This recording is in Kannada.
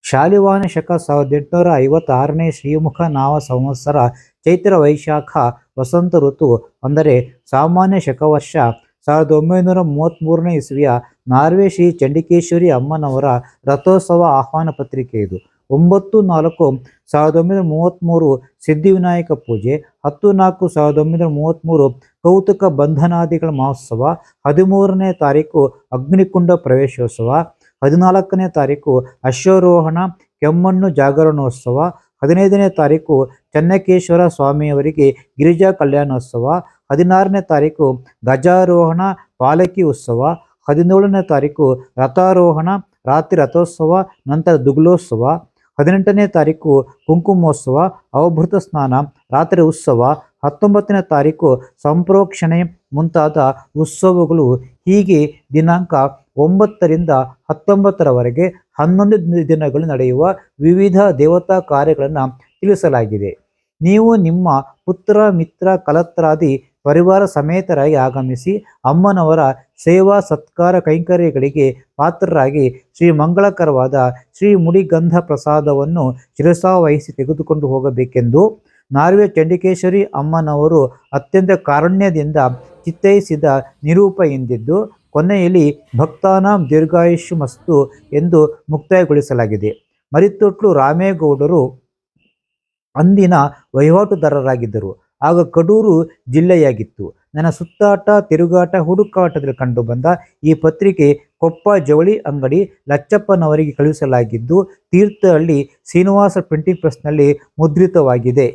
ಶಾಲಿವಾಹನ ಶಕ 1856ನೇ ಶ್ರೀಮುಖ ನಾಮ ಸಂವತ್ಸರ ಚೈತ್ರ ವೈಶಾಖ ವಸಂತ ಋತು ಅಂದರೆ ಸಾಮಾನ್ಯ ಶಕವರ್ಷ 1933ನೇ ಇಸವಿಯ ನಾರ್ವೆ ಶ್ರೀ ಚಂಡಿಕೇಶ್ವರಿ ಅಮ್ಮನವರ ರಥೋತ್ಸವ ಆಹ್ವಾನ ಪತ್ರಿಕೆ ಇದು. 9-4-1933 ಸಿದ್ಧಿವಿನಾಯಕ ಪೂಜೆ, 10-4-1933 ಕೌತುಕ ಬಂಧನಾದಿಗಳ ಮಹೋತ್ಸವ, 13ನೇ ತಾರೀಕು ಅಗ್ನಿಕುಂಡ ಪ್ರವೇಶೋತ್ಸವ, 14ನೇ ತಾರೀಕು ಅಶ್ವಾರೋಹಣ ಕೆಮ್ಮಣ್ಣು ಜಾಗರಣೋತ್ಸವ, 15ನೇ ತಾರೀಕು ಚನ್ನಕೇಶ್ವರ ಸ್ವಾಮಿಯವರಿಗೆ ಗಿರಿಜಾ ಕಲ್ಯಾಣೋತ್ಸವ, 16ನೇ ತಾರೀಕು ಗಜಾರೋಹಣ ಪಾಲಕಿ ಉತ್ಸವ, 17ನೇ ತಾರೀಕು ರಥಾರೋಹಣ ರಾತ್ರಿ ರಥೋತ್ಸವ ನಂತರ ದುಗ್ಲೋತ್ಸವ, 18ನೇ ತಾರೀಕು ಕುಂಕುಮೋತ್ಸವ ಅವಭೃತ ಸ್ನಾನ ರಾತ್ರಿ ಉತ್ಸವ, 19ನೇ ತಾರೀಕು ಸಂಪ್ರೋಕ್ಷಣೆ ಮುಂತಾದ ಉತ್ಸವಗಳು. ಹೀಗೆ ದಿನಾಂಕ 9ರಿಂದ 19ರವರೆಗೆ 11 ದಿನಗಳು ನಡೆಯುವ ವಿವಿಧ ದೇವತಾ ಕಾರ್ಯಗಳನ್ನು ತಿಳಿಸಲಾಗಿದೆ. ನೀವು ನಿಮ್ಮ ಪುತ್ರ ಮಿತ್ರ ಕಲತ್ರಾದಿ ಪರಿವಾರ ಸಮೇತರಾಗಿ ಆಗಮಿಸಿ ಅಮ್ಮನವರ ಸೇವಾ ಸತ್ಕಾರ ಕೈಂಕರ್ಯಗಳಿಗೆ ಪಾತ್ರರಾಗಿ ಶ್ರೀ ಮಂಗಳಕರವಾದ ಶ್ರೀ ಮುಡಿಗಂಧ ಪ್ರಸಾದವನ್ನು ಶಿರಸಾವಹಿಸಿ ತೆಗೆದುಕೊಂಡು ಹೋಗಬೇಕೆಂದು ನಾರ್ವೆ ಚಂಡಿಕೇಶ್ವರಿ ಅಮ್ಮನವರು ಅತ್ಯಂತ ಕಾರುಣ್ಯದಿಂದ ಚಿತ್ತೈಸಿದ ನಿರೂಪ ಎಂದಿದ್ದು ಕೊನೆಯಲ್ಲಿ ಭಕ್ತಾನಾಂ ದೀರ್ಘಾಯುಷ್ಯ ಮಸ್ತು ಎಂದು ಮುಕ್ತಾಯಗೊಳಿಸಲಾಗಿದೆ. ಮರಿತೊಟ್ಲು ರಾಮೇಗೌಡರು ಅಂದಿನ ವಹಿವಾಟುದಾರರಾಗಿದ್ದರು. ಆಗ ಕಡೂರು ಜಿಲ್ಲೆಯಾಗಿತ್ತು. ನನ್ನ ಸುತ್ತಾಟ ತಿರುಗಾಟ ಹುಡುಕಾಟದಲ್ಲಿ ಕಂಡುಬಂದ ಈ ಪತ್ರಿಕೆ ಕೊಪ್ಪ ಜವಳಿ ಅಂಗಡಿ ಲಚ್ಚಪ್ಪನವರಿಗೆ ಕಳುಹಿಸಲಾಗಿದ್ದು ತೀರ್ಥಹಳ್ಳಿ ಶ್ರೀನಿವಾಸ ಪ್ರಿಂಟಿಂಗ್ ಪ್ರೆಸ್ನಲ್ಲಿ ಮುದ್ರಿತವಾಗಿದೆ.